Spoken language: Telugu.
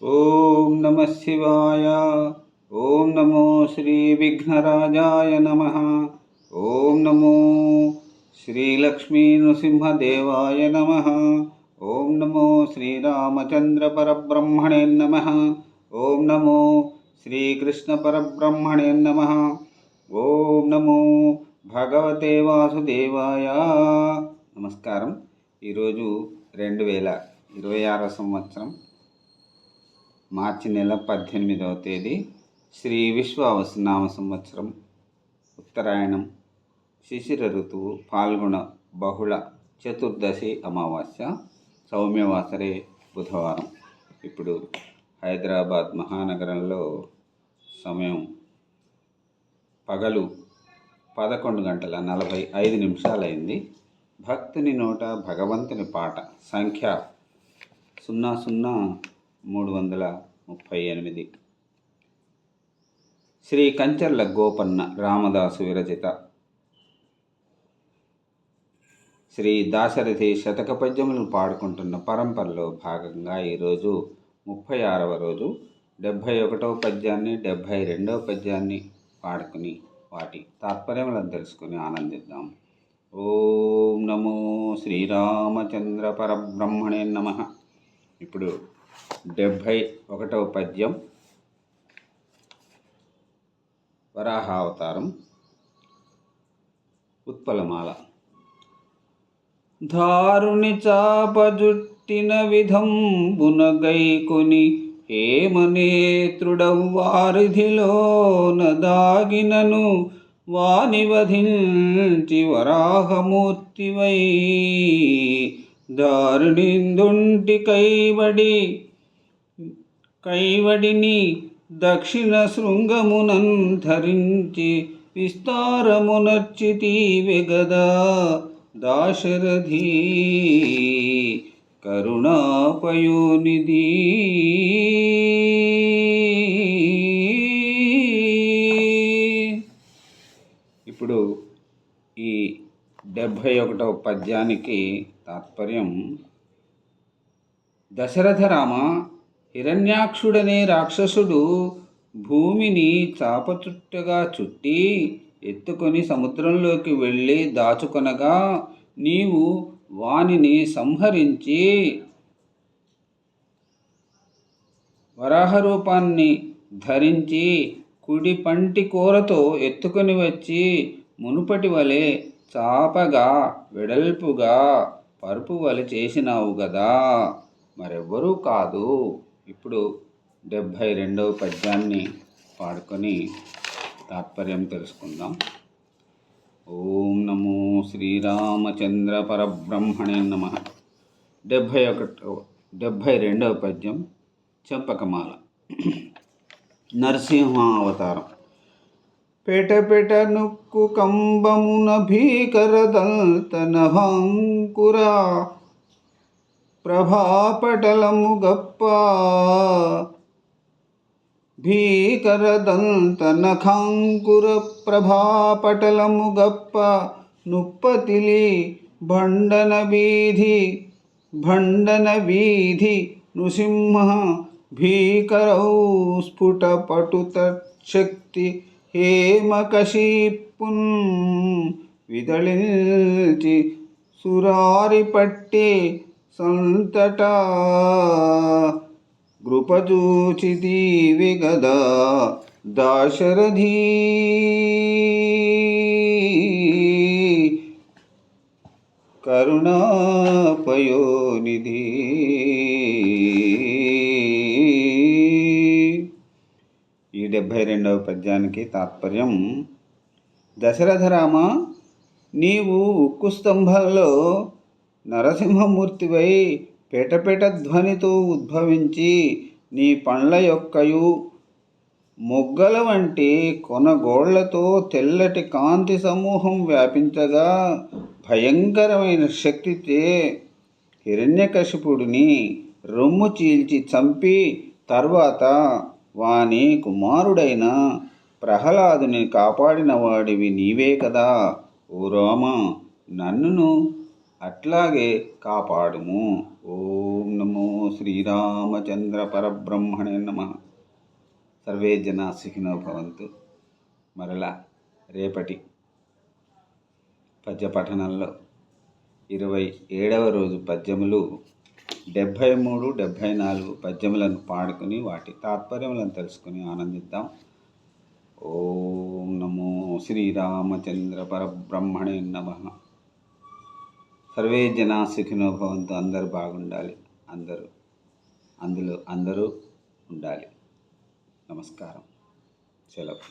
ఓం నమ శివాయ. ఓం నమో శ్రీ విఘ్నరాజాయ నమ. ఓం నమో శ్రీలక్ష్మీ నృసింహదేవాయ నమ. ఓం నమో శ్రీరామచంద్ర పరబ్రహ్మణే నమ. ఓం నమో శ్రీకృష్ణ పరబ్రహ్మణే నమ. ఓం నమో భగవతే వాసుదేవాయ. నమస్కారం. ఈరోజు 2026 సంవత్సరం మార్చి నెల 18వ తేదీ, శ్రీ విశ్వావసునామ సంవత్సరం, ఉత్తరాయణం, శిశిర ఋతువు, పాల్గొన బహుళ చతుర్దశి అమావాస్య, సౌమ్యవాసరే బుధవారం. ఇప్పుడు హైదరాబాద్ మహానగరంలో సమయం పగలు 11:45 అయింది. భక్తుని నోట భగవంతుని పాట సంఖ్య 00338. శ్రీ కంచర్ల గోపన్న రామదాసు విరచిత శ్రీ దాశరథి శతక పద్యములను పాడుకుంటున్న పరంపరలో భాగంగా ఈరోజు 36వ రోజు 71వ పద్యాన్ని 72వ పద్యాన్ని పాడుకుని వాటి తాత్పర్యములను తెలుసుకుని ఆనందిద్దాం. ఓం నమో శ్రీరామచంద్ర పరబ్రహ్మణే నమ. ఇప్పుడు 71వ పద్యం, వరాహావతారం, ఉత్పలమాల. ధారుని చాపజుట్టిన విధంబున గైకొని హేమనేత్రుడవ్వారిధిలోన దాగినను వాని వధించి వరాహమూర్తివై దారుణిందుంటి కైవడిని దక్షిణ శృంగమునన్ ధరించి విస్తారమునర్చితివె గదా దాశరథి కరుణాపయోనిధి. ఇప్పుడు ఈ 71వ పద్యానికి తాత్పర్యం: దశరథ రామ, హిరణ్యాక్షుడనే రాక్షసుడు భూమిని చాపచుట్టగా చుట్టి ఎత్తుకొని సముద్రంలోకి వెళ్ళి దాచుకొనగా నీవు వానిని సంహరించి వరాహ రూపాన్ని ధరించి కుడి పంటి కూరతో ఎత్తుకొని వచ్చి మునుపటి వలె చాపగా వెడల్పుగా పరుపు వలె చేసినావు గదా, మరెవ్వరూ కాదు. ఇప్పుడు 72వ పద్యాన్ని పాడుకొని తాత్పర్యం తెలుసుకుందాం. ఓం నమో శ్రీరామచంద్ర పరబ్రహ్మణే నమ. 72వ పద్యం, చంపకమాల. నరసింహావతారం. పెటపెట నుక్కు కంబమున భీకరదంతనభంకుర ప్రభాపటలము గప్ప భీకరదంతనఖాంకుర ప్రభాపటలము గప్ప నుప్పతిలి భండన వీధి నృసింహ భీకరౌ స్ఫుట పటుత శక్తి హేమకశీపున్ విదళించి సురారి పట్టి సంతట గృపజూచితివె గదా దాశరథి కరుణాపయోనిధి. ఈ 72వ పద్యానికి తాత్పర్యం: దశరథరామ, నీవు ఉక్కు స్తంభంలో నరసింహమూర్తివై పెటపెట ధ్వనితో ఉద్భవించి నీ పండ్ల యొక్కయు మొగ్గల వంటి కొనగోళ్లతో తెల్లటి కాంతి సమూహం వ్యాపించగా భయంకరమైన శక్తితే హిరణ్యకశిపుడిని రొమ్ము చీల్చి చంపి తర్వాత వాని కుమారుడైన ప్రహ్లాదుని కాపాడిన వాడివి నీవే కదా. ఓ రామ, నన్నును అట్లాగే కాపాడుము. ఓం నమో శ్రీరామచంద్ర పరబ్రహ్మణే నమః. సర్వే జనా సుఖినో భవంతు. మరలా రేపటి పద్య పఠనంలో 27వ రోజు పద్యములు 73, 74 పద్యములను పాడుకుని వాటి తాత్పర్యములను తెలుసుకుని ఆనందిద్దాం. ఓం నమో శ్రీరామచంద్ర పరబ్రహ్మణే నమః. సర్వే జనా సుఖినో భవంతు. అందరూ బాగుండాలి, అందరూ ఉండాలి. నమస్కారం. సెలవు.